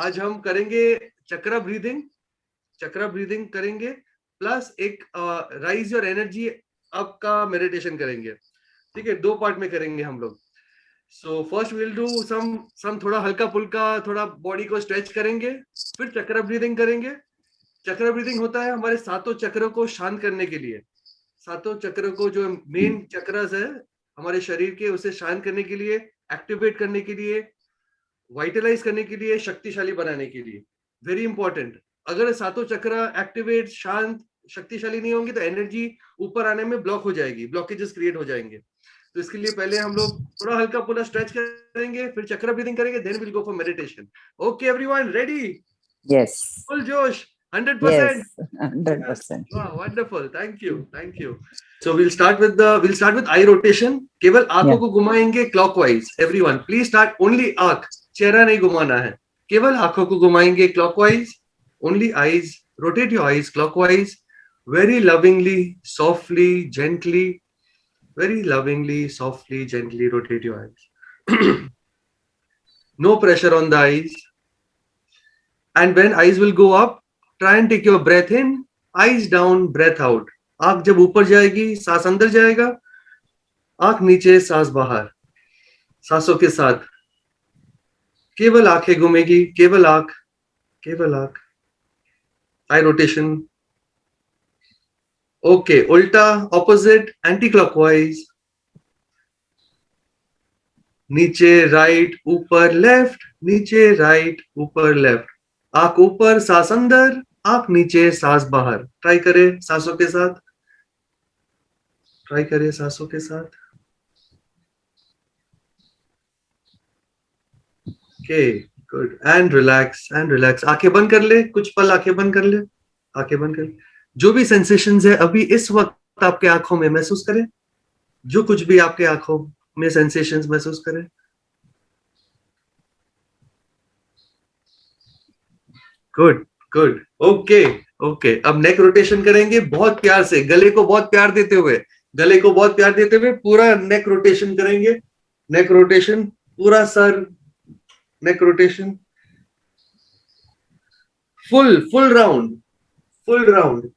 आज हम करेंगे चक्रा ब्रीदिंग, चक्रा ब्रीदिंग करेंगे, प्लस एक राइज योर एनर्जी अप का मेडिटेशन करेंगे। ठीक है, 2 पार्ट में करेंगे हम लोग। So first will do some थोड़ा हल्का फुल्का, थोड़ा बॉडी को स्ट्रेच करेंगे, फिर चक्रा ब्रीदिंग करेंगे। चक्र ब्रीदिंग होता है हमारे सातों चक्रों को शांत करने के लिए। सातों चक्रों को, जो मेन चक्रस है हमारे शरीर के, उसे शांत करने के लिए, एक्टिवेट करने के लिए, वाइटलाइज करने के लिए, शक्तिशाली बनाने के लिए। Very important. अगर सातों चक्र एक्टिवेट, शांत, शक्तिशाली नहीं होंगे तो एनर्जी ऊपर आने में ब्लॉक हो जाएगी, ब्लॉकेजेस क्रिएट हो जाएंगे। तो इसके लिए पहले हम लोग थोड़ा हल्का पूरा स्ट्रेच करेंगे, फिर चक्र ब्रीदिंग करेंगे, then will go for meditation. Okay everyone, ready? Yes. Full जोश, 100%. Yes, 100%. Wow, wonderful. Thank you. Thank you. So we'll start with eye rotation. केवल आंखों को घुमाएंगे clockwise. Everyone, please start only आंख, चेहरा नहीं घुमाना है, केवल आंखों को घुमाएंगे clockwise. Only eyes. Rotate your eyes clockwise. Very lovingly, softly, gently. Very lovingly, softly, gently rotate your eyes. No pressure on the eyes. And when eyes will go up, try and take your breath in, eyes down, breath out. आंख जब ऊपर जाएगी, सांस अंदर जाएगा, आंख नीचे, सांस बाहर। सांसों के साथ केवल आंखें घूमेगी, केवल आंख, केवल आंख। आई रोटेशन। ओके, उल्टा, ऑपोजिट, एंटी क्लॉकवाइज। नीचे राइट, ऊपर लेफ्ट, नीचे राइट, ऊपर लेफ्ट। आंख ऊपर, सांस अंदर, आंख नीचे, सांस बाहर। ट्राई करें सांसों के साथ, ट्राई करें सांसों के साथ। Okay, good. And relax, and relax. आंखें बंद कर ले, कुछ पल आंखें बंद कर ले, आंखें बंद कर ले। जो भी सेंसेशंस है अभी इस वक्त आपके आंखों में महसूस करें, जो कुछ भी आपके आंखों में सेंसेशंस महसूस करें। Good, good. Okay, okay. अब नेक रोटेशन करेंगे बहुत प्यार से, गले को बहुत प्यार देते हुए, गले को बहुत प्यार देते हुए पूरा नेक रोटेशन करेंगे। नेक रोटेशन, पूरा sir, neck rotation, full full round, full round.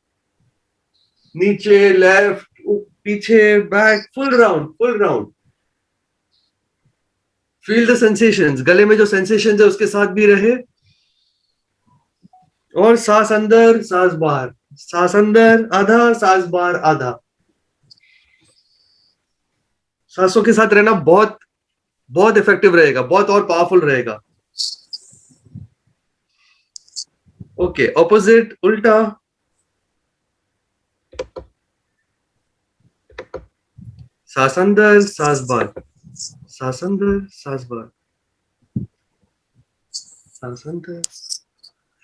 नीचे, लेफ्ट, पीछे, back, full round, full round. Feel the sensations, गले में जो सेंसेशंस है उसके साथ भी रहे। और सांस अंदर, सांस बाहर, सांस अंदर आधा, सांस बाहर आधा। सांसों के साथ रहना बहुत बहुत इफेक्टिव रहेगा, बहुत और पावरफुल रहेगा। ओके, ऑपोजिट, उल्टा। सांस अंदर, सांस बाहर, सांस अंदर, सांस बाहर, सांस अंदर।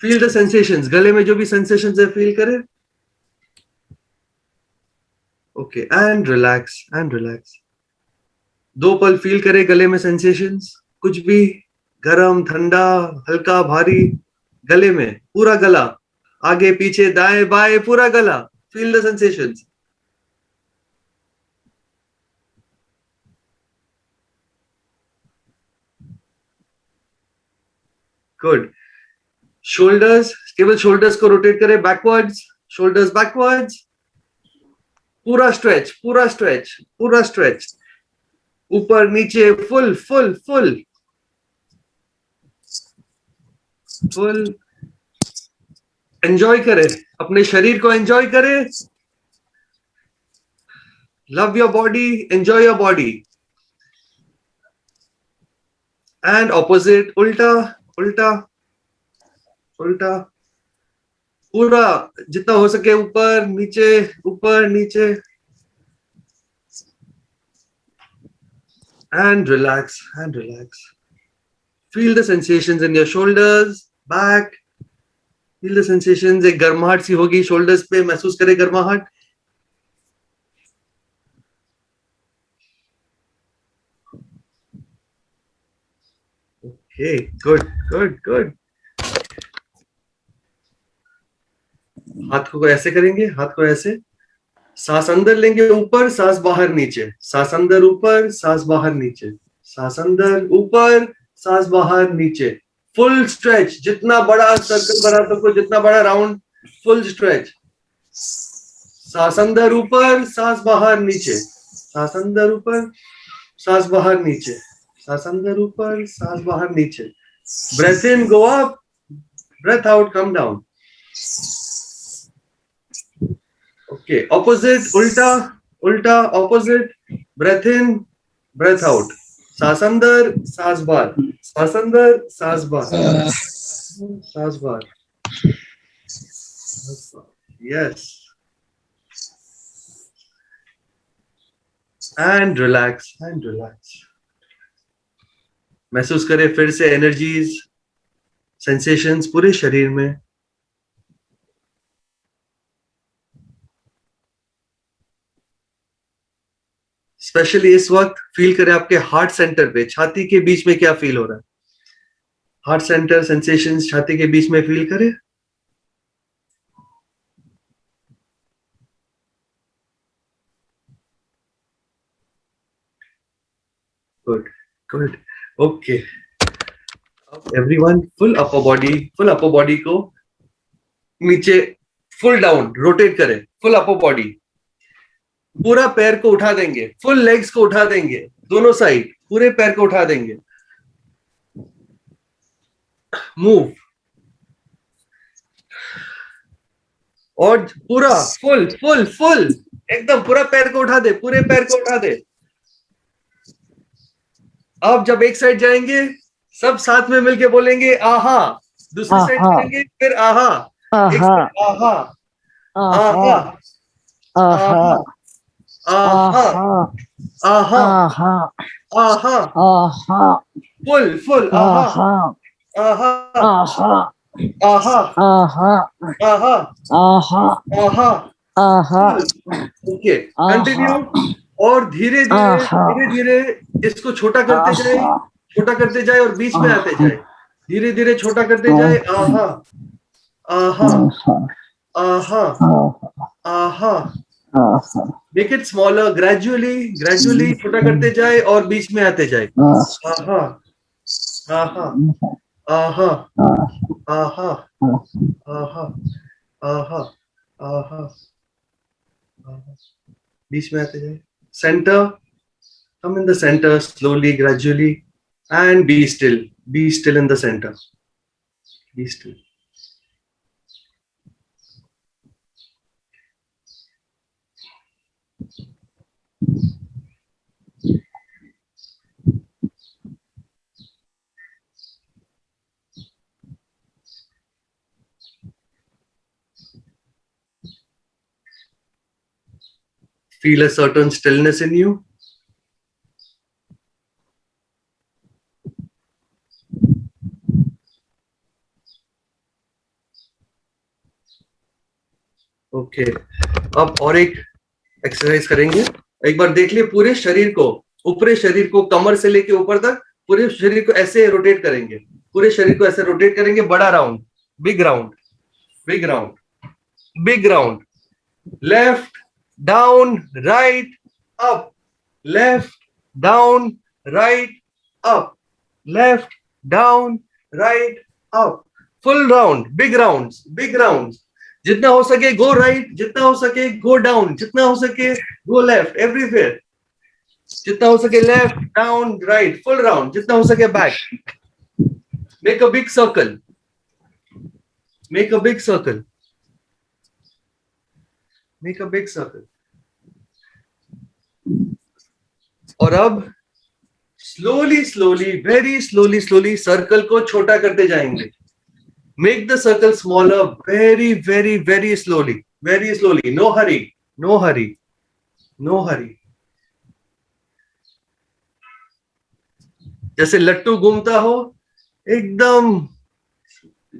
फील द सेंसेशंस, गले में जो भी सेंसेशंस है फील करें। Okay, and relax, and relax. 2 पल फील करें गले में सेंसेशंस, कुछ भी, गरम, ठंडा, हल्का, भारी। गले में पूरा गला, आगे पीछे, दाएं बाएं, पूरा गला। Feel the sensations. Good. Shoulders, केवल शोल्डर्स को रोटेट करें बैकवर्ड्स, शोल्डर्स बैकवर्ड्स। पूरा स्ट्रेच, पूरा स्ट्रेच, पूरा स्ट्रेच। ऊपर नीचे, full full full full. Enjoy करें, अपने शरीर को एंजॉय करें। Love your body, enjoy your body. And opposite, उल्टा, उल्टा, उल्टा। पूरा जितना हो सके ऊपर नीचे, ऊपर नीचे। And relax, and relax. Feel the sensations in your shoulders, back. Feel the sensations, एक गर्माहट सी होगी शोल्डर्स पे, महसूस करें गर्माहट। Okay, good, good, good. हाथ को ऐसे करेंगे, हाथ को ऐसे। सांस अंदर लेंगे ऊपर, सांस बाहर नीचे, सांस अंदर ऊपर, सांस बाहर नीचे, सांस अंदर ऊपर, सांस बाहर नीचे। फुल स्ट्रेच, जितना बड़ा सर्कल बना सको, जितना बड़ा राउंड, फुल स्ट्रेच। सांस अंदर ऊपर, सांस बाहर नीचे, सांस अंदर ऊपर, सांस बाहर नीचे, सांस अंदर ऊपर, सांस बाहर नीचे। Breathe in, go up, breathe out, come down. Okay, opposite, उल्टा, उल्टा, opposite. Breathe in, breathe out, सांस अंदर, सांस बाहर, सांस अंदर, सांस बाहर, सांस बाहर। Yes, and relax, and relax. महसूस करें फिर से एनर्जीज, सेंसेशंस पूरे शरीर में। स्पेशली इस वक्त फील करें आपके हार्ट सेंटर पे, छाती के बीच में क्या फील हो रहा है। हार्ट सेंटर सेंसेशंस छाती के बीच में फील करें। Good, good, okay. Everyone full upper body, full upper body को नीचे, फुल डाउन रोटेट करें, फुल अपर बॉडी। पूरा पैर को उठा देंगे, फुल लेग्स को उठा देंगे, दोनों साइड पूरे पैर को उठा देंगे। मूव, और पूरा फुल फुल फुल एकदम पूरा पैर को उठा दे, पूरे पैर को उठा दे। अब जब एक साइड जाएंगे सब साथ में मिलके बोलेंगे आहा, दूसरी साइड करेंगे फिर आहा, एक साइड आहा, आहा, आहा, आहा, आहा, आहा, फुल फुल आहा, आहा, आहा, आहा, आहा, आहा। Okay, continue. और धीरे धीरे धीरे धीरे इसको छोटा करते जाए, छोटा करते जाए और बीच में आते जाए, धीरे धीरे छोटा करते जाए। आहा, आहा, आहा, आहा। Make it smaller, gradually gradually छोटा करते जाए और बीच में आते जाए। आहा, आहा, आहा, आहा, आहा, आहा, आहा, बीच में आते जाए। Centre, come in the center slowly, gradually, and be still, be still in the center, be still. Feel a certain stillness in you. Okay, अब और एक एक्सरसाइज करेंगे। एक बार देख लिए पूरे शरीर को, ऊपरी शरीर को कमर से लेके ऊपर तक पूरे शरीर को ऐसे रोटेट करेंगे, पूरे शरीर को ऐसे रोटेट करेंगे। बड़ा round, big round, big round, big round. Left down, right up, left down, right up, left down, right up. Full round, big rounds, big rounds. जितना हो सके गो राइट, जितना हो सके गो डाउन, जितना हो सके गो लेफ्ट, एवरीवेयर। जितना हो सके left down right, full round, जितना हो सके back. Make a big circle, make a big circle, make a big circle. और अब slowly slowly, very slowly slowly circle को छोटा करते जाएंगे। Make the circle smaller, very very very slowly, very slowly, no hurry, no hurry, no hurry. जैसे लट्टू घूमता हो, एकदम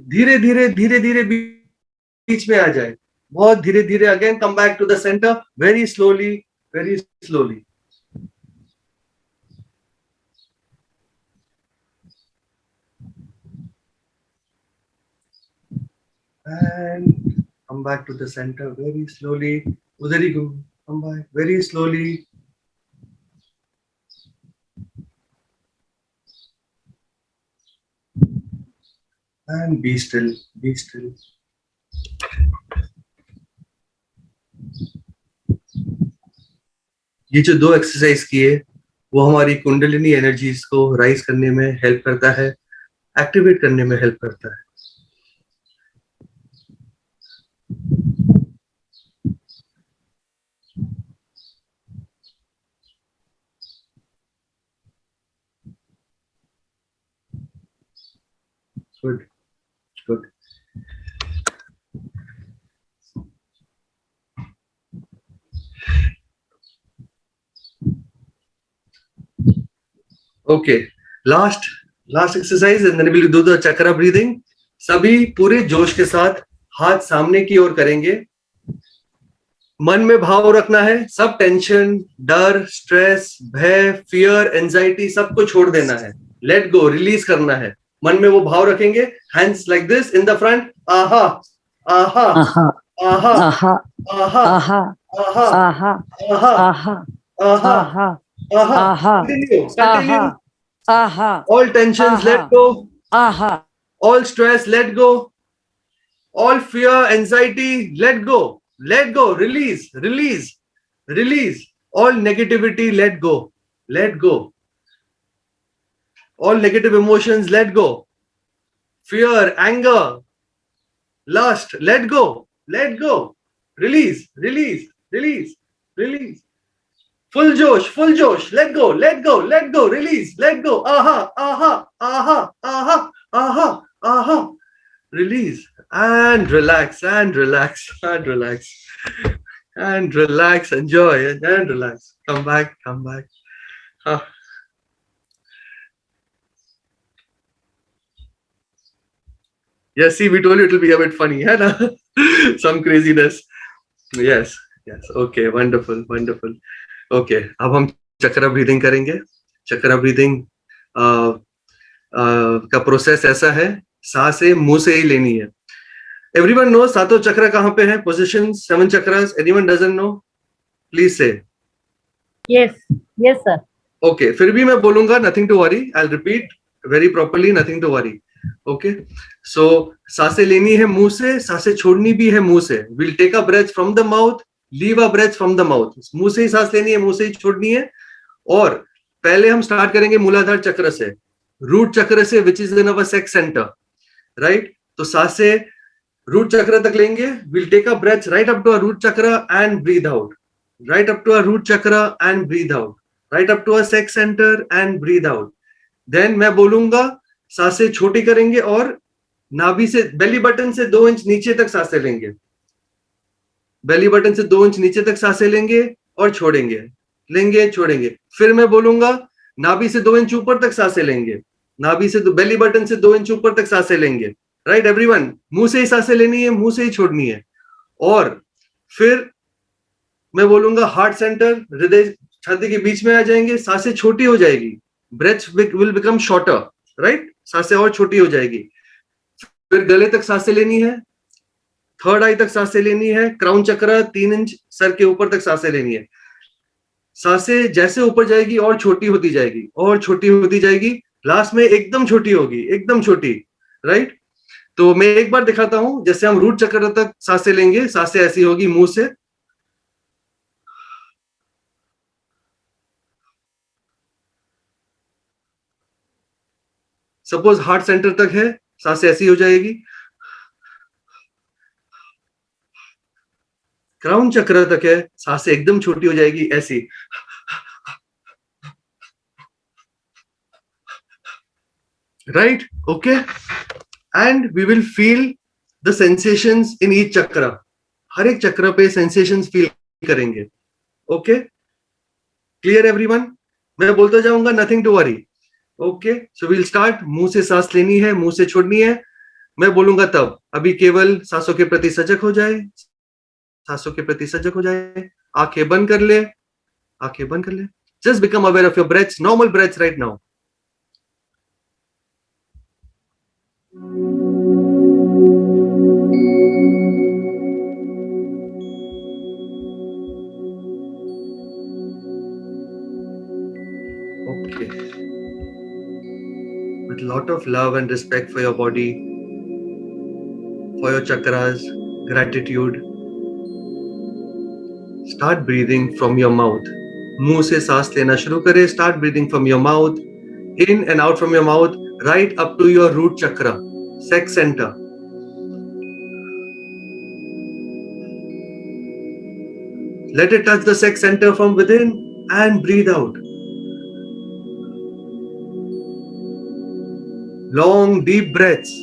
धीरे धीरे धीरे धीरे बीच में आ जाए, बहुत धीरे धीरे। Again come back to the centre, very slowly, very slowly. And come back to the center very slowly. उधर ही go, come back very slowly. and be still, be still. ये जो दो एक्सरसाइज किए वो हमारी कुंडलिनी एनर्जीज को राइज करने में हेल्प करता है, एक्टिवेट करने में हेल्प करता है. Good, good. Okay, last exercise and then we will do the chakra breathing. सभी पूरे जोश के साथ हाथ सामने की ओर करेंगे. मन में भाव रखना है, सब टेंशन, डर, स्ट्रेस, भय, फियर, एंजाइटी सबको छोड़ देना है. लेट गो, रिलीज करना है. मन में वो भाव रखेंगे. Hands like this in the front. आहा, आहा, Aha, आहा, aha, आहा, aha, आहा, aha, आहा, aha, आहा, aha, आहा. aha, Continue. aha, aha, All tensions, let aha, go. aha. All stress, let go. All fear, anxiety, let go. Let go. Release, release, release. All negativity, let go. Let go. All negative emotions, let go. Fear, anger, lust, let go. Let go. Release, release, release, release. Full Josh, full Josh. Let go, let go, let go. Release, let go. Aha, aha, aha, aha, aha, aha. Release and relax and relax and relax and relax. Enjoy and relax. Come back, come back. Ah. Yes, see, we told you it will be a bit funny, है ना? Some craziness. Yes, yes. Okay, wonderful, wonderful. Okay, अब हम चक्रा breathing करेंगे. Chakra breathing का process ऐसा है, सांसें मुंह से ही लेनी है. Everyone knows सातों चक्र कहाँ पे है? Positions, 7 chakras. Anyone doesn't know? Please say. Yes, yes, sir. Okay, फिर भी मैं बोलूंगा, nothing to worry. I'll repeat very properly, nothing to worry. Okay, so सांसें लेनी है मुंह से, सांसें छोड़नी भी है मुंह से. We'll take a breath from the mouth, leave a breath from the mouth. मुंह से ही सांस लेनी है, मुंह से ही छोड़नी है. और पहले हम स्टार्ट करेंगे मूलाधार चक्र से, रूट चक्र से, which is in our sex center, right? तो सांसें रूट चक्र तक लेंगे. We'll take a breath right up to our root chakra and breathe out. Right up to our root chakra and breathe out. Right up to our sex center and breathe out. Then मैं बोलूंगा, सांसें छोटी करेंगे और नाभि से, belly button से 2 inch नीचे तक सांसें लेंगे. बेली बटन से 2 इंच नीचे तक सांसें लेंगे और छोड़ेंगे, लेंगे, छोड़ेंगे. फिर मैं बोलूंगा, नाभि से 2 इंच ऊपर तक सांसें लेंगे. नाभि से, बेली बटन से 2 इंच ऊपर तक सांसें लेंगे. राइट एवरीवन, मुंह से ही सांसें लेनी है, मुंह से ही छोड़नी है. और फिर मैं बोलूंगा, हार्ट सेंटर, हृदय छाती के बीच में आ जाएंगे, सांसें छोटी हो जाएगी. Breath will become shorter, right? सांसें और छोटी हो जाएगी. फिर गले तक सांसें लेनी है, थर्ड आई तक सांसें लेनी है, क्राउन चक्र 3 इंच सर के ऊपर तक सांसें लेनी है. सांसें जैसे ऊपर जाएगी और छोटी होती जाएगी, और छोटी होती जाएगी. लास्ट में एकदम छोटी होगी, एकदम छोटी, राइट? तो मैं एक बार दिखाता हूं. जैसे हम रूट चक्र तक सांसें लेंगे, सांसें ऐसी होगी मुंह से. सपोज हार्ट सेंटर तक है, सांसें ऐसी हो जाएगी. क्राउन चक्र तक है, सांसें एकदम छोटी हो जाएगी, ऐसी. Right? Okay. And we will feel the sensations in each chakra. हर एक चक्र पे सेंसेशंस फील करेंगे. Okay, clear everyone? मैं बोलता जाऊंगा, nothing to worry. Okay, so we'll start. मुंह से सांस लेनी है, मुंह से छोड़नी है. मैं बोलूंगा तब. अभी केवल सांसों के प्रति सजग हो जाए, सांसों के प्रति सजग हो जाए. आंखें बंद कर ले, आंखें बंद कर ले. Just become aware of your breaths, normal breaths right now. Okay. With a lot of love and respect for your body, for your chakras, gratitude. Start breathing from your mouth. मुंह से सांस लेना शुरू करें. Start breathing from your mouth, in and out from your mouth, right up to your root chakra, sex center. Let it touch the sex center from within and breathe out. Long, deep breaths.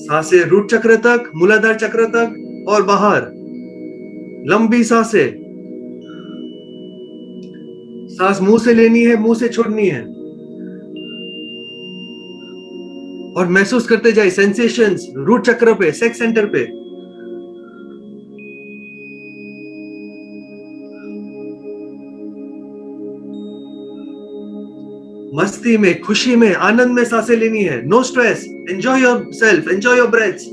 सांसें root चक्र तक, मूलाधार चक्र तक और बाहर. लंबी सांसें. सांस मुंह से लेनी है, मुंह से छोड़नी है. और महसूस करते जाए सेंसेशंस रूट चक्र पे, सेक्स सेंटर पे. मस्ती में, खुशी में, आनंद में सांसें लेनी है. No stress. Enjoy yourself, enjoy your breaths.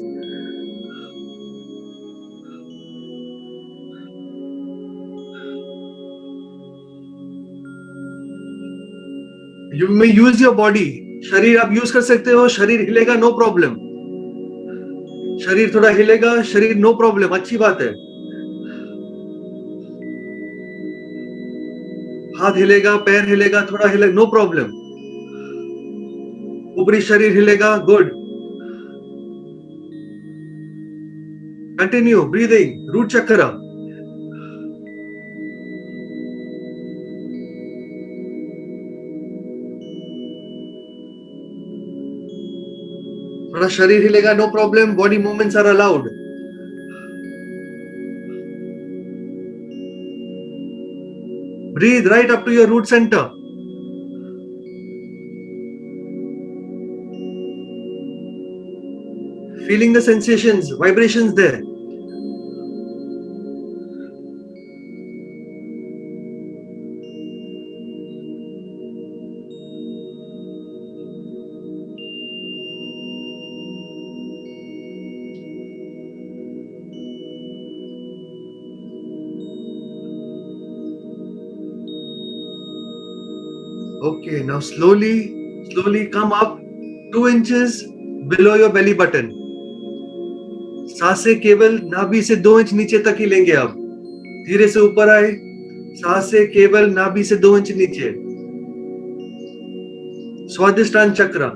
You may use your body. शरीर आप यूज कर सकते हो. शरीर हिलेगा, नो प्रॉब्लम. शरीर थोड़ा हिलेगा, शरीर नो प्रॉब्लम, अच्छी बात है. हाथ हिलेगा, पैर हिलेगा, थोड़ा हिलेगा, नो प्रॉब्लम. ऊपरी शरीर हिलेगा, good. Continue breathing, root chakra. थोड़ा शरीर हिलेगा, no problem. Body movements are allowed. Breathe right up to your root center. Feeling the sensations, vibrations there. Okay, now slowly come up 2 inches below your belly button. सांसें केवल नाभि से 2 inch नीचे तक ही लेंगे आप. धीरे से ऊपर आए. सांसें केवल नाभि से 2 इंच नीचे. स्वादिष्टान चक्र,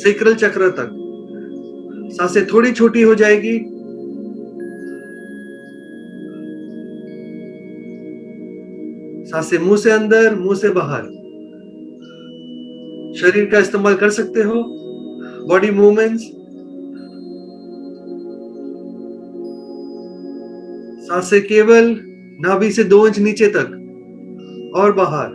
सेक्रल चक्र तक. सांसें थोड़ी छोटी हो जाएगी. सांसें मुंह से अंदर, मुंह से बाहर. शरीर का इस्तेमाल कर सकते हो. Body movements. सांसें केवल नाभि से 2 इंच नीचे तक और बाहर.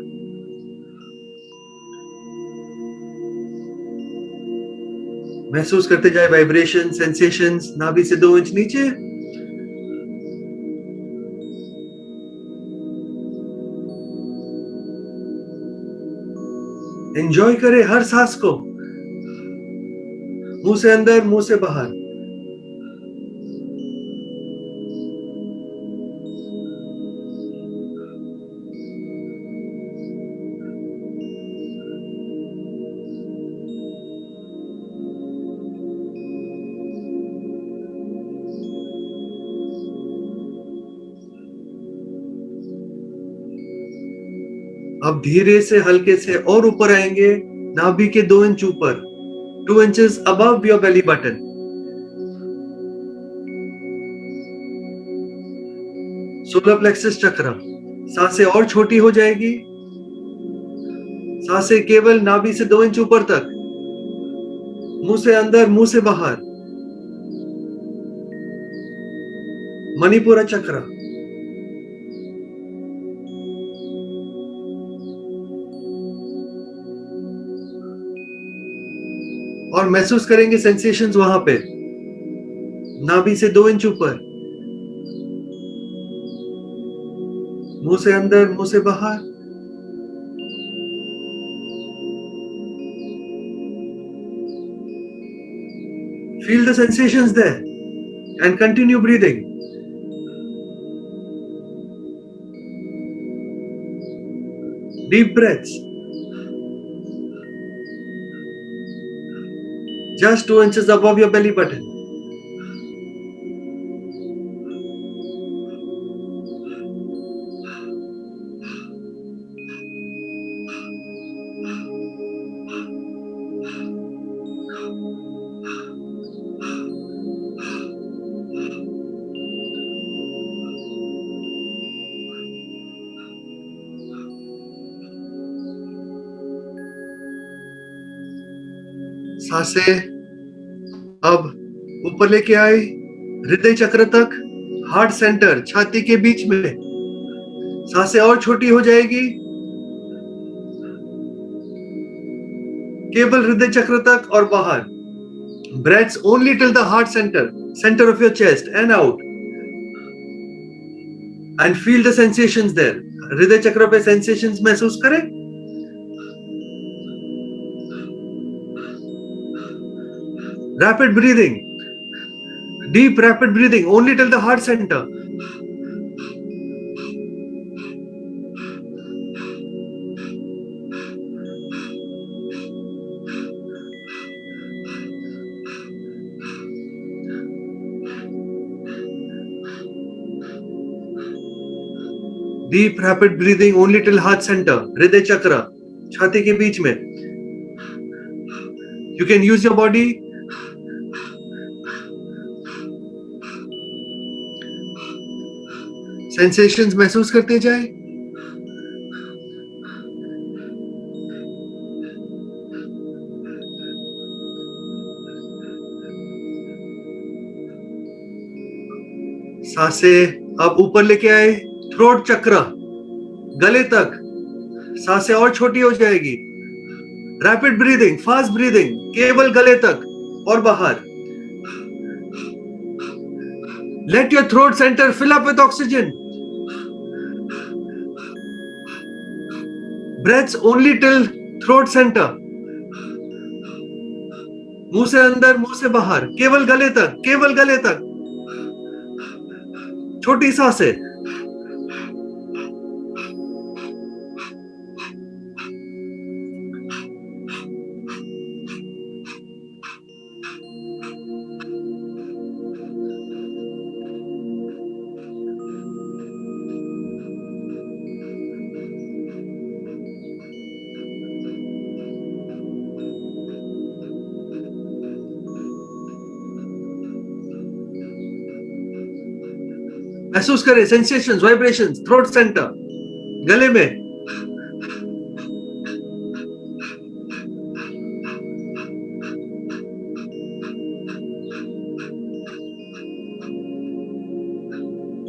महसूस करते जाए वाइब्रेशन, सेंसेशंस नाभि से 2 इंच नीचे. एंजॉय करें हर सांस को. मुंह से अंदर, मुंह से बाहर. अब धीरे से, हल्के से और ऊपर आएंगे. नाभि के 2 इंच ऊपर, 2 inches above your belly button. Solar plexus चक्र. सांसें और छोटी हो जाएगी. सांसें केवल नाभि से 2 इंच ऊपर तक. मुंह से अंदर, मुंह से बाहर. मणिपुरा चक्र. और महसूस करेंगे सेंसेशंस वहां पे. नाभि से 2 इंच ऊपर. मुंह से अंदर, मुंह से बाहर. Feel the sensations there and continue breathing. Deep breaths. Just 2 inches above your belly button. सांसें अब ऊपर लेके आए हृदय चक्र तक, हार्ट सेंटर, छाती के बीच में। सांसें और छोटी हो जाएगी, केवल हृदय चक्र तक और बाहर। Breaths only till the heart centre, centre of your chest and out, and feel the sensations there. हृदय चक्र पे सेंसेशंस महसूस करें। Rapid breathing, deep rapid breathing only till the heart center. Deep rapid breathing only till heart center, हृदय चक्र, छाती के बीच में। You can use your body sensations महसूस करते जाए। सांसें अब ऊपर लेके आए थ्रोट चक्र, गले तक। सांसें और छोटी हो जाएगी। रैपिड ब्रीदिंग, फास्ट ब्रीदिंग, केवल गले तक और बाहर। Let your throat center fill up with oxygen. Breaths only till throat center. मुंह से अंदर, मुंह से बाहर, केवल गले तक, केवल गले तक। छोटी सांसें। महसूस करें सेंसेशंस, वाइब्रेशंस, थ्रोट सेंटर, गले में।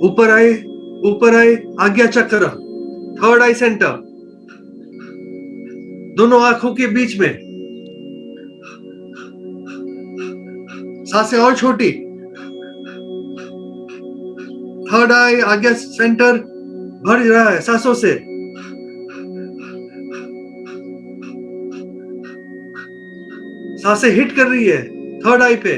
ऊपर आए आज्ञा चक्र, थर्ड आई सेंटर, दोनों आंखों के बीच में। सांसें और छोटी। थर्ड आई आज्ञा सेंटर भर रहा है सांसों से। सांसें हिट कर रही है थर्ड आई पे।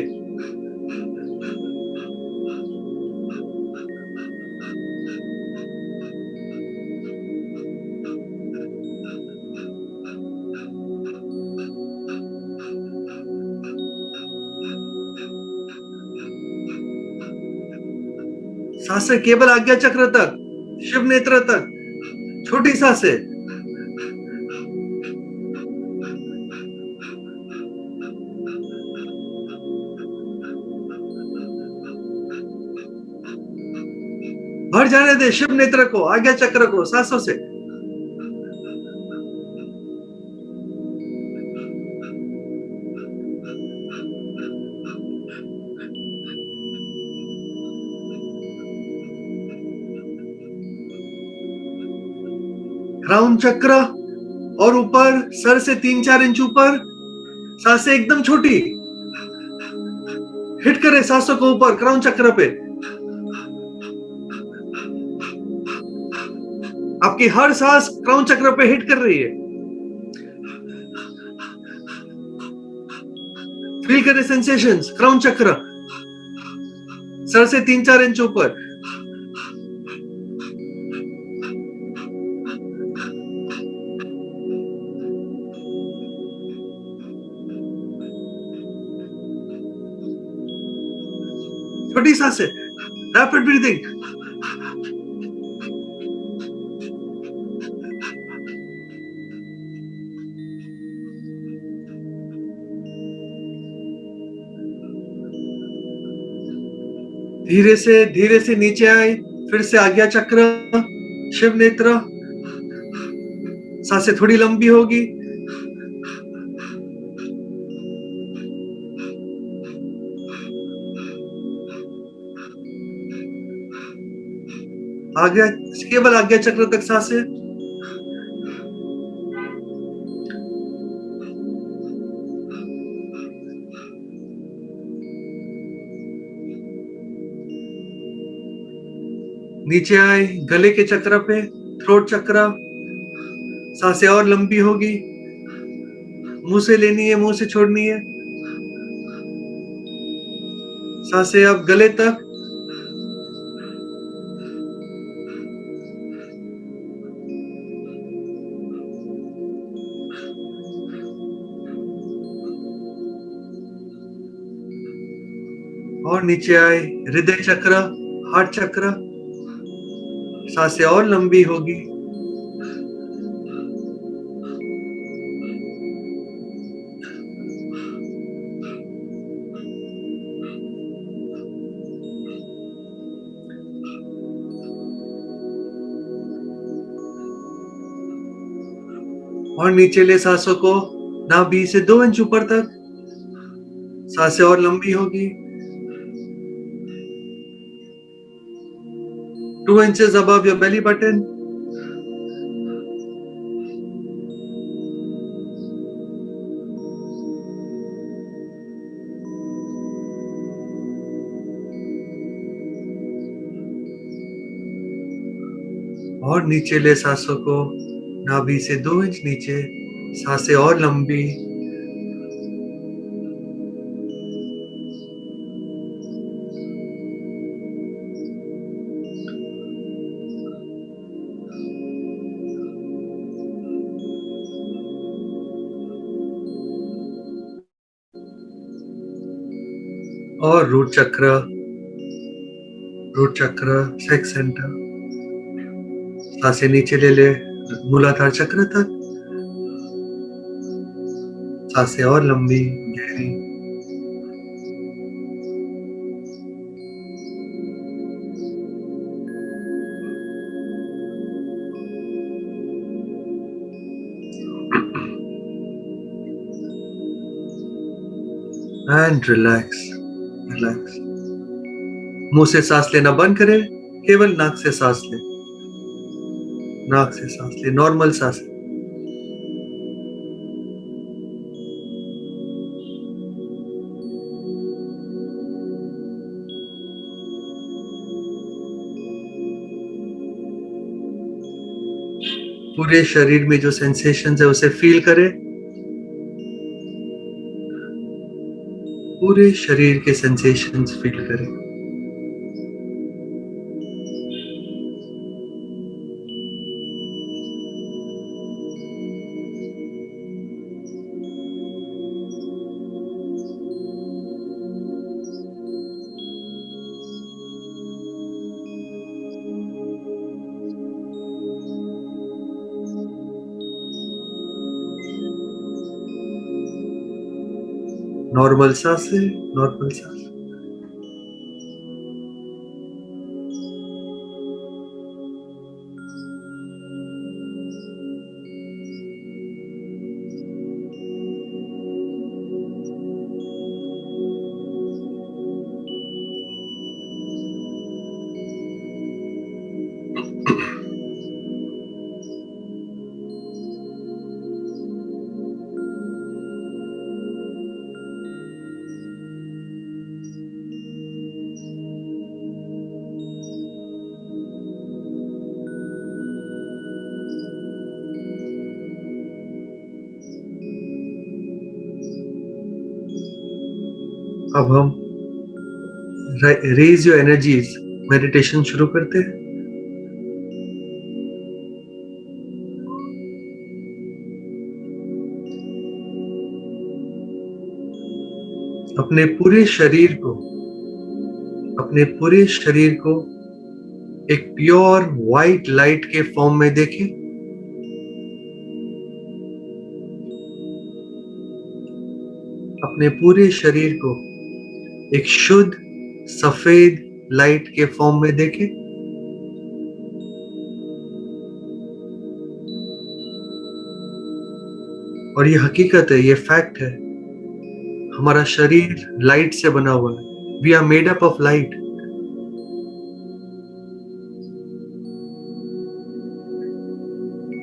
सांसें केवल आज्ञा चक्र तक, शिव नेत्र तक, छोटी सांसें। भर जाने दे शिव नेत्र को, आज्ञा चक्र को सांसों से। क्राउन चक्र और ऊपर, सर से 3-4 इंच ऊपर। सांसें एकदम छोटी, हिट करे सांसों को ऊपर क्राउन चक्र पे। आपकी हर सांस क्राउन चक्र पे हिट कर रही है। फील करें सेंसेशंस, क्राउन चक्र, सर से 3-4 इंच ऊपर। छोटी सांस है, रैपिड ब्रीदिंग। धीरे से नीचे आए, फिर से आज्ञा चक्र, शिव नेत्र, सांसें थोड़ी लंबी होगी। आज्ञा, केवल आज्ञा चक्र तक सांसें। नीचे आए, गले के चक्र पे, थ्रोट चक्र, सांसें और लंबी होगी। मुंह से लेनी है, मुंह से छोड़नी है। सांसें अब गले तक। और नीचे आए, हृदय चक्र, हार्ट चक्र, सांसें और लंबी होगी। और नीचे ले सांसों को नाभि से 2 इंच ऊपर तक, सांसें और लंबी होगी। 2 inches above your belly button. और नीचे ले सांसों को नाभि से 2 इंच नीचे, सांसें और लंबी। और रूट चक्र, सेक्स सेंटर, सांसें नीचे ले ले मूलाधार चक्र तक, सांसें और लंबी गहरी। And relax. मुंह से सांस लेना बंद करें, केवल नाक से सांस ले, नॉर्मल सांस। पूरे शरीर में जो सेंसेशंस है उसे फील करें। पूरे शरीर के सेंसेशंस फील करें। नॉर्मल सांस। अब हम रेज योर एनर्जीज मेडिटेशन शुरू करते हैं। अपने पूरे शरीर को अपने पूरे शरीर को एक प्योर व्हाइट लाइट के फॉर्म में देखें। अपने पूरे शरीर को एक शुद्ध सफेद लाइट के फॉर्म में देखें। और ये हकीकत है, ये फैक्ट है, हमारा शरीर लाइट से बना हुआ है। We are made up of light.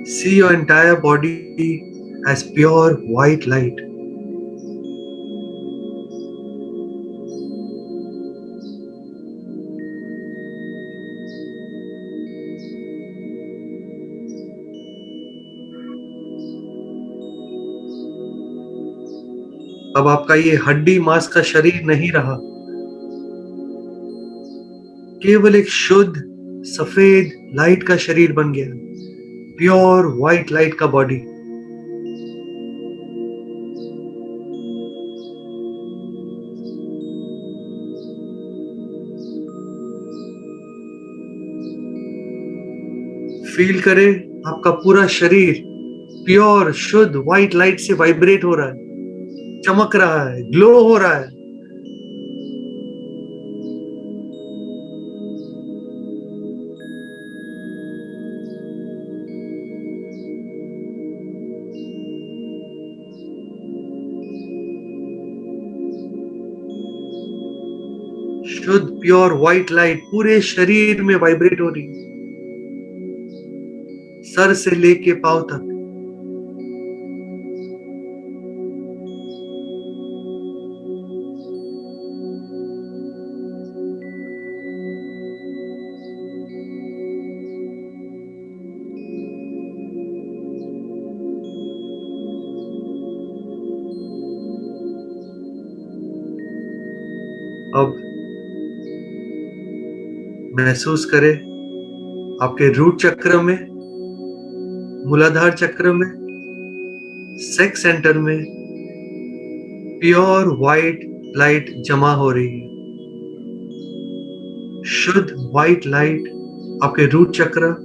See your entire body as pure white light. अब आपका ये हड्डी मांस का शरीर नहीं रहा, केवल एक शुद्ध सफेद लाइट का शरीर बन गया, प्योर व्हाइट लाइट का बॉडी। फील करें आपका पूरा शरीर प्योर शुद्ध व्हाइट लाइट से वाइब्रेट हो रहा है, चमक रहा है, ग्लो हो रहा है। शुद्ध प्योर व्हाइट लाइट पूरे शरीर में वाइब्रेट हो रही है, सर से लेके पांव तक। अब महसूस करें आपके रूट चक्र में, मूलाधार चक्र में, सेक्स सेंटर में प्योर व्हाइट लाइट जमा हो रही है। शुद्ध व्हाइट लाइट आपके रूट चक्र,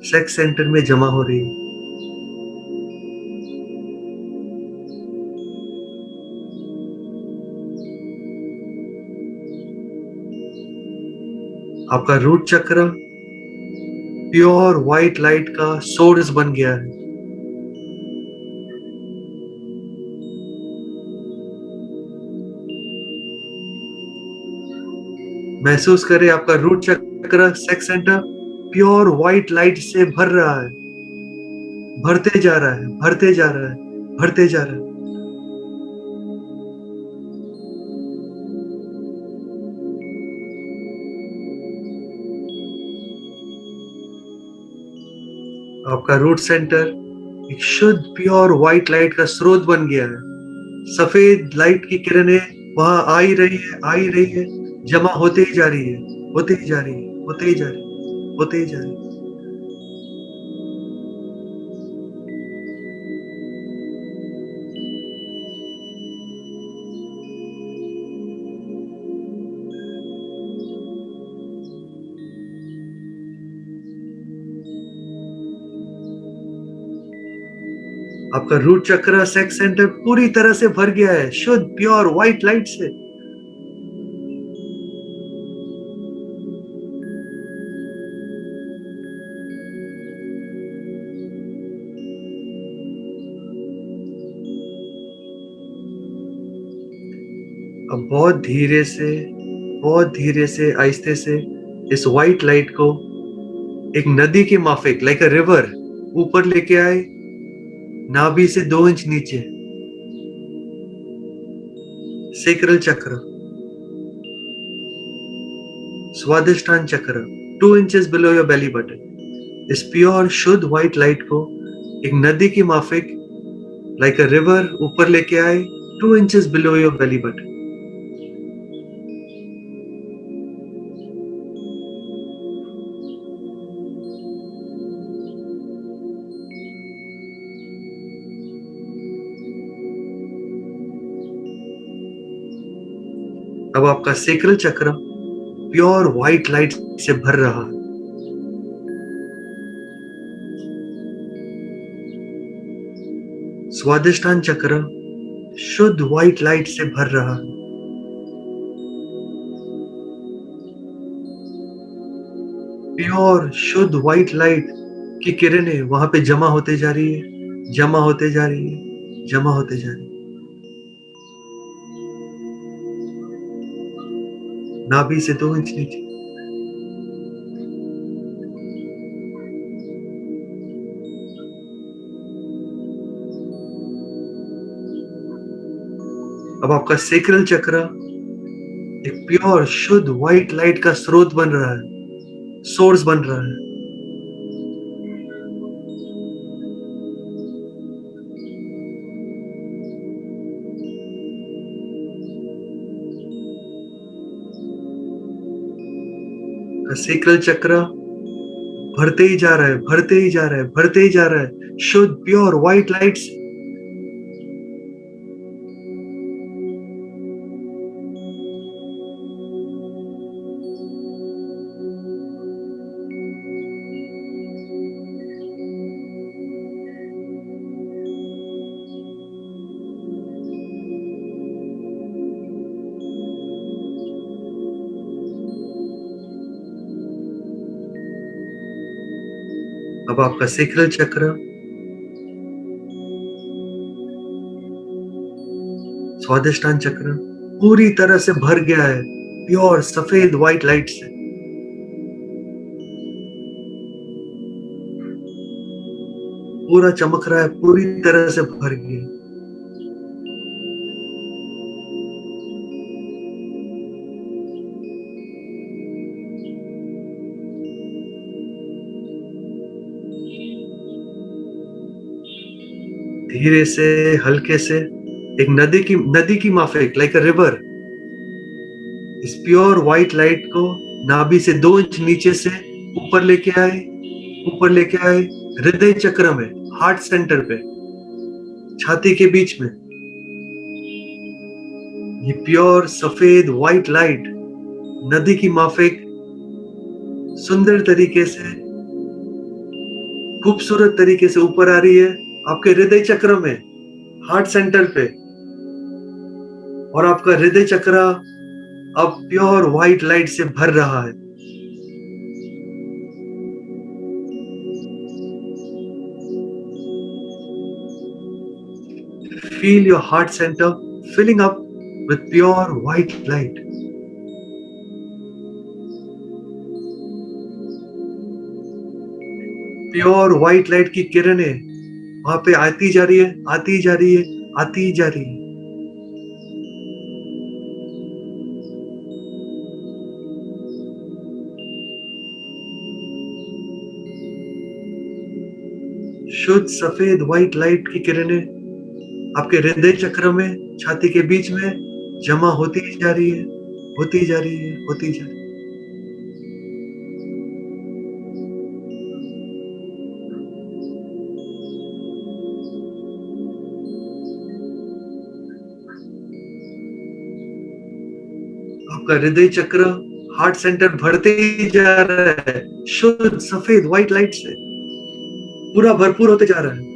सेक्स सेंटर में जमा हो रही है। आपका रूट चक्र प्योर व्हाइट लाइट का सोर्स बन गया है। महसूस करें आपका रूट चक्र, sex centre pure white light से भर रहा है, भरते जा रहा है, भरते जा रहा है, भरते जा रहा है। आपका रूट सेंटर एक शुद्ध प्योर व्हाइट लाइट का स्रोत बन गया है। सफेद लाइट की किरणें वहां आ ही रही है, आ ही रही है, जमा होते ही जा रही है, होते ही जा रही है, होते ही जा रही है, होते ही जा रही है। आपका रूट चक्र, सेक्स सेंटर पूरी तरह से भर गया है शुद्ध प्योर व्हाइट लाइट से। अब बहुत धीरे से, आहिस्ते से इस व्हाइट लाइट को एक नदी के माफिक, लाइक अ रिवर, ऊपर लेके आए, नाभि से 2 इंच नीचे, सेक्रल चक्र, स्वादिष्टान चक्र, 2 inches below your belly button. इस प्योर शुद्ध व्हाइट लाइट को एक नदी की माफिक, लाइक अ रिवर, ऊपर लेके आए, 2 inches below your belly button. अब आपका सेक्रल चक्र प्योर व्हाइट लाइट से भर रहा है। स्वादिष्टान चक्र शुद्ध व्हाइट लाइट से भर रहा है। प्योर शुद्ध व्हाइट लाइट की किरणें वहां पे जमा होते जा रही है, जमा होते जा रही है, जमा होते जा रही है। नाभि से 2 इंच नीचे। अब आपका सेक्रल चक्र एक प्योर शुद्ध व्हाइट लाइट का स्रोत बन रहा है, सोर्स बन रहा है। सेक्रल चक्र भरते ही जा रहा है, भरते ही जा रहा है, भरते ही जा रहा है, शुद्ध प्योर व्हाइट लाइट से। अब आपका सेक्रल चक्र स्वादिष्टान चक्र पूरी तरह से भर गया है प्योर सफेद व्हाइट लाइट से। पूरा चमक रहा है, पूरी तरह से भर गया। धीरे से, हल्के से, एक नदी की माफिक, लाइक अ रिवर, इस प्योर व्हाइट लाइट को नाभि से 2 इंच नीचे से ऊपर लेके आए, ऊपर लेके आए, हृदय चक्र में, हार्ट सेंटर पे, छाती के बीच में। ये प्योर सफेद व्हाइट लाइट नदी की माफिक सुंदर तरीके से, खूबसूरत तरीके से ऊपर आ रही है आपके हृदय चक्र में, हार्ट सेंटर पे। और आपका हृदय चक्र अब प्योर व्हाइट लाइट से भर रहा है। Feel your heart center filling up with pure white light. Pure white light की किरणें वहां पे आती जा रही है, आती जा रही है, आती जा रही है। शुद्ध सफेद व्हाइट लाइट की किरणें आपके हृदय चक्र में, छाती के बीच में जमा होती जा रही है, होती जा रही है, होती जा रही है। आपका हृदय चक्र, हार्ट सेंटर भरते ही जा रहा है शुद्ध सफेद व्हाइट लाइट से, पूरा भरपूर होते जा रहा है।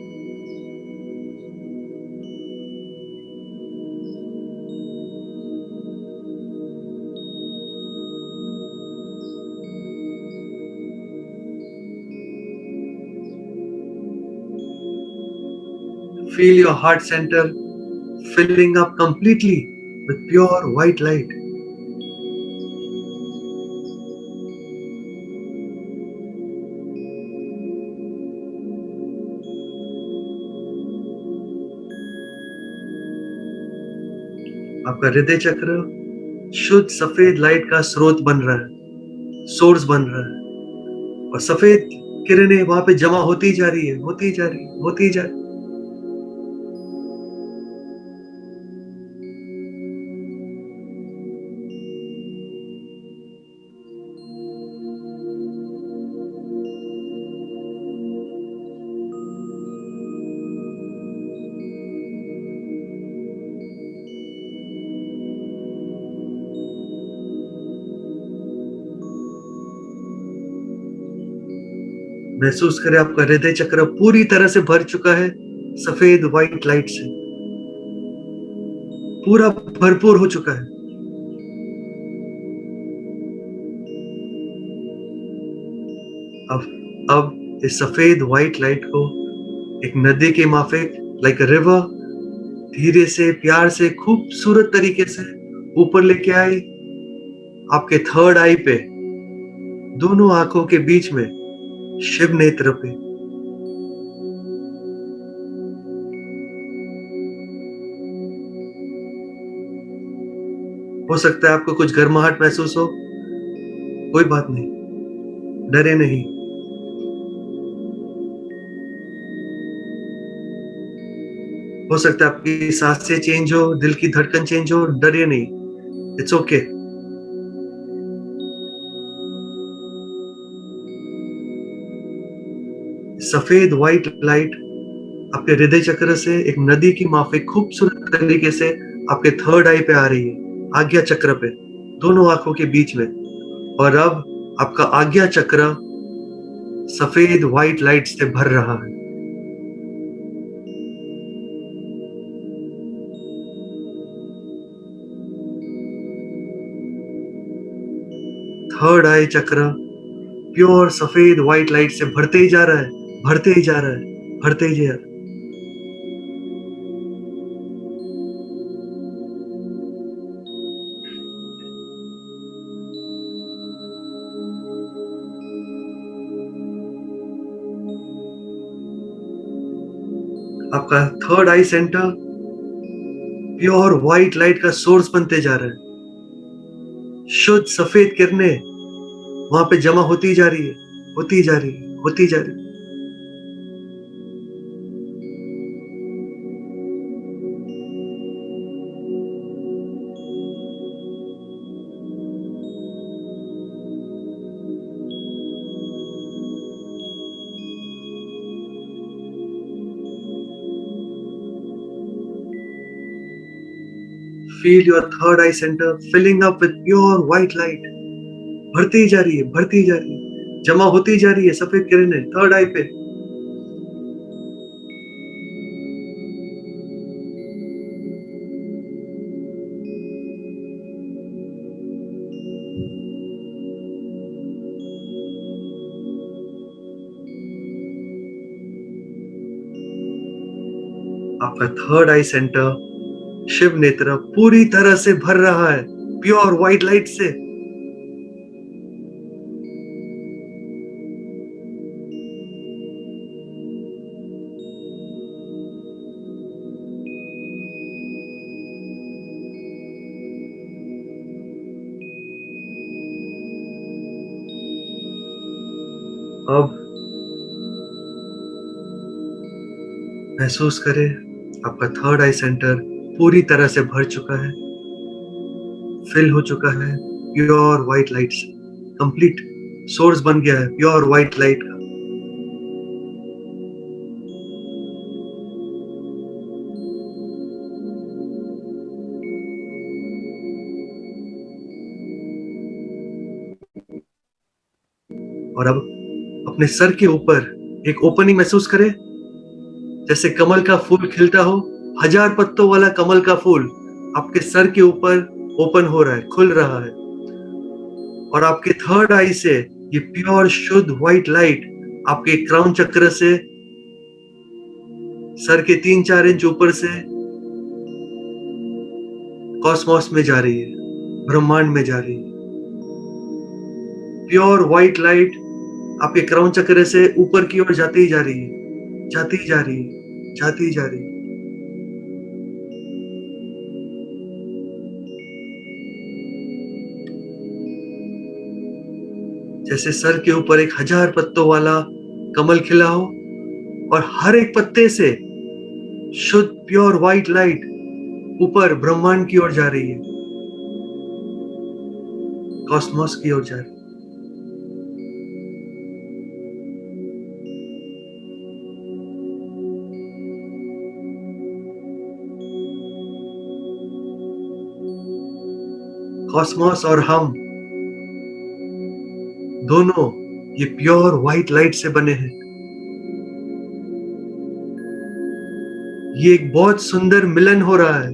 Feel your heart center filling up completely with pure white light. आपका हृदय चक्र शुद्ध सफेद लाइट का स्रोत बन रहा है, सोर्स बन रहा है। और सफेद किरणें वहां पे जमा होती जा रही है, होती जा रही है, होती जा रही है। महसूस करें आपका हृदय चक्र पूरी तरह से भर चुका है सफेद व्हाइट लाइट से, पूरा भरपूर हो चुका है। अब इस सफेद व्हाइट लाइट को एक नदी के माफिक, लाइक अ रिवर, धीरे से प्यार से खूबसूरत तरीके से ऊपर लेके आए आपके थर्ड आई पे, दोनों आंखों के बीच में, शिव नेत्र पे। हो सकता है आपको कुछ गर्माहट महसूस हो, कोई बात नहीं, डरे नहीं। हो सकता है आपकी सांसें चेंज हो, दिल की धड़कन चेंज हो, डरिए नहीं, इट्स ओके। सफेद व्हाइट लाइट आपके हृदय चक्र से एक नदी की माफिक खूबसूरत तरीके से आपके थर्ड आई पे आ रही है, आज्ञा चक्र पे, दोनों आंखों के बीच में। और अब आपका आज्ञा चक्र सफेद व्हाइट लाइट से भर रहा है। थर्ड आई चक्र प्योर सफेद व्हाइट लाइट से भरते ही जा रहा है, भरते ही जा रहा है, भरते ही जा रहा है। आपका थर्ड आई सेंटर प्योर व्हाइट लाइट का सोर्स बनते जा रहा है। शुद्ध सफेद किरणें वहां पे जमा होती जा रही है, होती जा रही है, होती जा रही है। Feel your third eye center filling up with pure white light. भरती ही जा रही है, भरती ही जा रही है, जमा होती जा रही है सफेद किरणें थर्ड आई पे। आपका थर्ड आई सेंटर शिव नेत्र पूरी तरह से भर रहा है प्योर व्हाइट लाइट से। अब महसूस करें आपका थर्ड आई सेंटर पूरी तरह से भर चुका है, फिल हो चुका है प्योर व्हाइट लाइट से, कंप्लीट सोर्स बन गया है प्योर व्हाइट लाइट का। और अब अपने सर के ऊपर एक ओपनिंग महसूस करें, जैसे कमल का फूल खिलता हो, 1000 पत्तों वाला कमल का फूल आपके सर के ऊपर ओपन हो रहा है, खुल रहा है। और आपके थर्ड आई से ये प्योर शुद्ध व्हाइट लाइट आपके क्राउन चक्र से, सर के 3-4 इंच ऊपर से कॉस्मोस में जा रही है, ब्रह्मांड में जा रही है। प्योर व्हाइट लाइट आपके क्राउन चक्र से ऊपर की ओर जाती ही जा रही है, जाती ही जा रही है, जाती ही जा रही है। जैसे सर के ऊपर एक 1000 पत्तों वाला कमल खिला हो और हर एक पत्ते से शुद्ध प्योर व्हाइट लाइट ऊपर ब्रह्मांड की ओर जा रही है, कॉस्मोस की ओर जा रही है। कॉस्मोस और हम दोनों ये प्योर व्हाइट लाइट से बने हैं। ये एक बहुत सुंदर मिलन हो रहा है।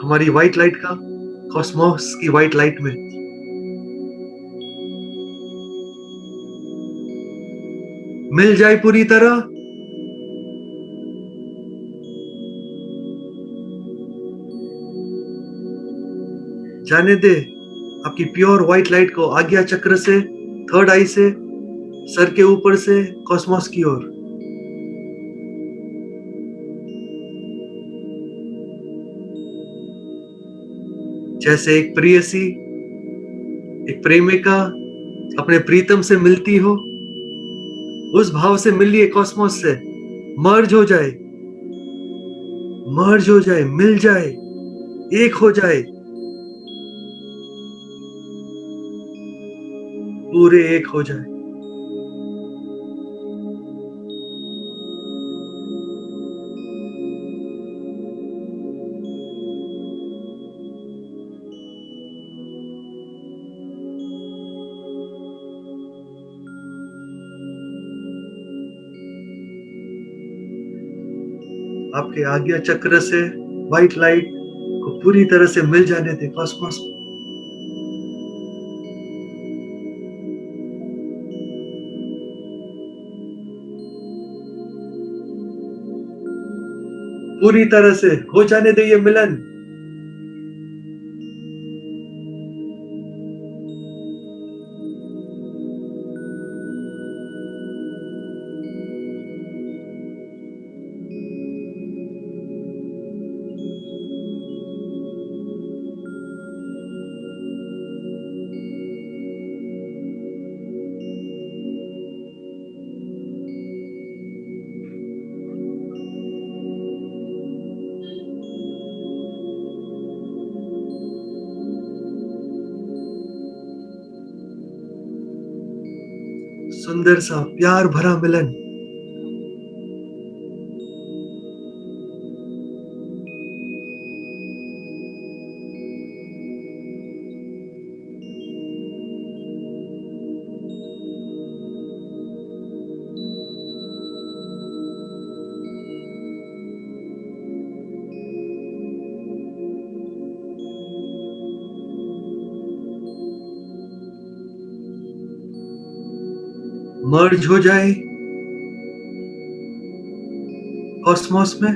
हमारी व्हाइट लाइट का कॉस्मोस की व्हाइट लाइट में। मिल जाए पूरी तरह। जाने दे आपकी प्योर व्हाइट लाइट को आज्ञा चक्र से, थर्ड आई से, सर के ऊपर से कॉस्मोस की ओर। जैसे एक प्रेयसी, एक प्रेमिका अपने प्रीतम से मिलती हो, उस भाव से मिलिए कॉस्मोस से। मर्ज हो जाए, मर्ज हो जाए, मिल जाए, एक हो जाए, पूरे एक हो जाए। आपके आज्ञा चक्र से व्हाइट लाइट को पूरी तरह से मिल जाने दे कॉस्मोस। पूरी तरह से हो जाने दे ये मिलन। सुंदर सा प्यार भरा मिलन। मर्ज हो जाए कॉस्मोस में,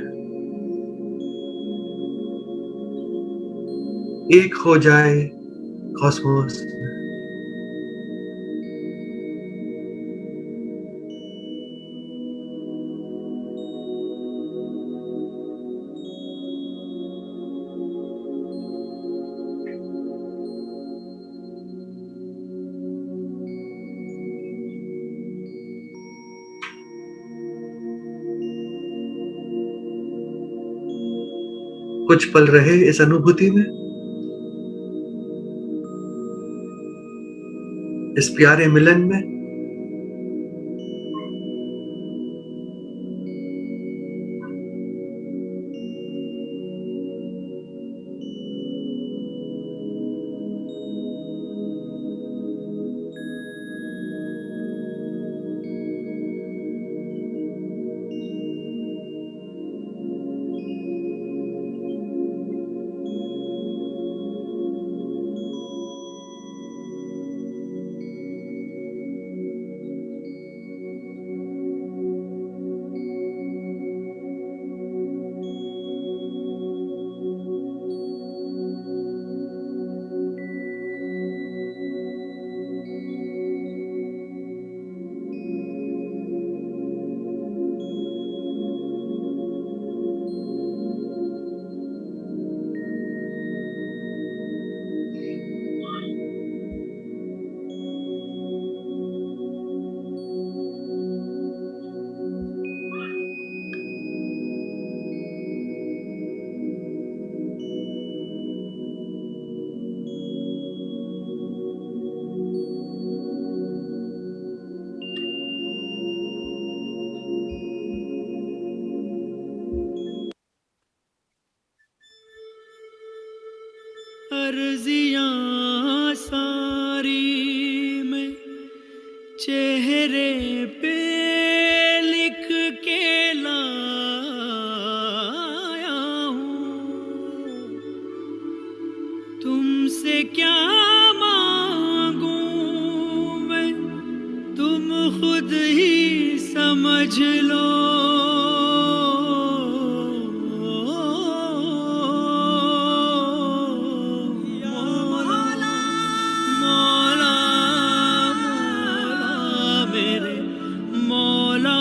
एक हो जाए कॉस्मोस में। कुछ पल रहे इस अनुभूति में, इस प्यारे मिलन में। अर्जियां सारी मैं चेहरे पे लिख के लाया हूँ। तुमसे क्या मांगूं मैं, तुम खुद ही समझ लो। मौला मौला मेरे मौला।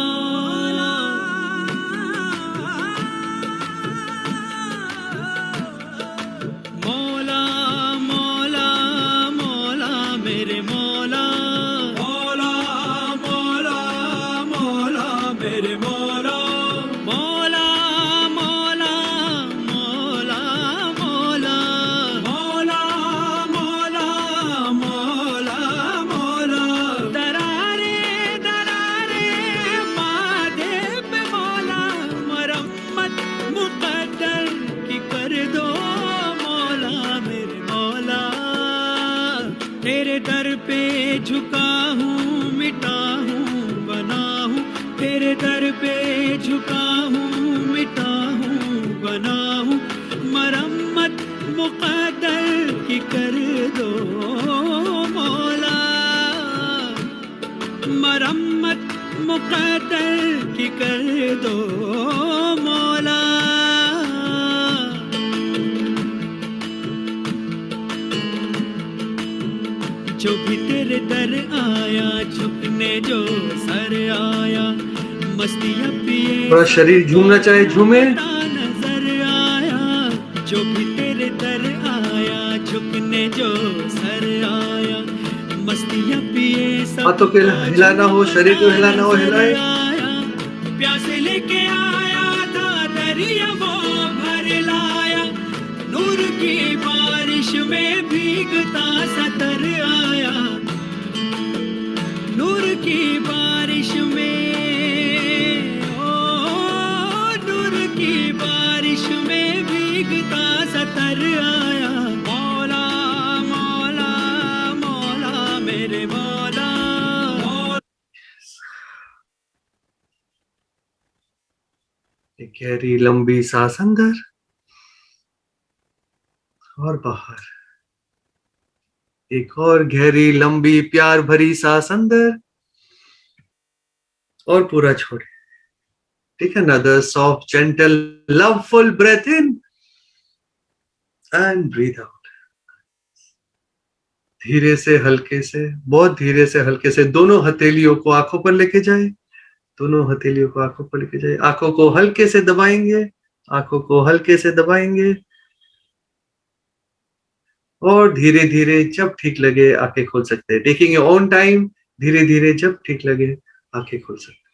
मौला मौला मौला मेरे मौला। मौला मौला मौला मेरे मौला। मौला मौला मौला मौला। मौला मौला मौला मौला। दरारे दरारे माथे पे मौला, मरम्मत मुकद्दर की कर दो मौला मेरे मौला। तेरे दर पे झुका हूँ, मिटा हूँ, बना हूँ। तेरे दर पे झुका हूँ, मिटा हूँ, बना हूँ। मरम्मत मुकद्दर की कर दो मौला। मरम्मत मुकद्दर की कर दो मौला। जो भी तेरे दर आया, झुकने जो सर आया, मस्तियाँ पिए थोड़ा शरीर झूमना चाहे झूमे। नजर आया। जो भी तेरे दर आया, झुकने जो सर आया, मस्तियाँ पिए सब हाथों को हिलाना हो, शरीर को हिलाना हो, हिलाए। प्यासे लेके आया था दरिया वो भर लाया। नूर की बारिश में भीगता सतर आया। नूर की बारिश में, ओ नूर की बारिश में भीगता सतर आया। मौला मौला मौला मेरे मौला। एक गहरी लंबी सांस अंदर और बाहर। एक और गहरी लंबी प्यार भरी सांस अंदर और पूरा छोड़े। ठीक है, another soft gentle loveful breath in and breathe out. धीरे से हल्के से, बहुत धीरे से हल्के से दोनों हथेलियों को आंखों पर लेके जाए। दोनों हथेलियों को आंखों पर लेके जाए। आंखों को हल्के से दबाएंगे, आंखों को हल्के से दबाएंगे और धीरे धीरे जब ठीक लगे आंखें खोल सकते हैं। टेकिंग योर ओन टाइम, धीरे धीरे जब ठीक लगे आंखें खोल सकते हैं।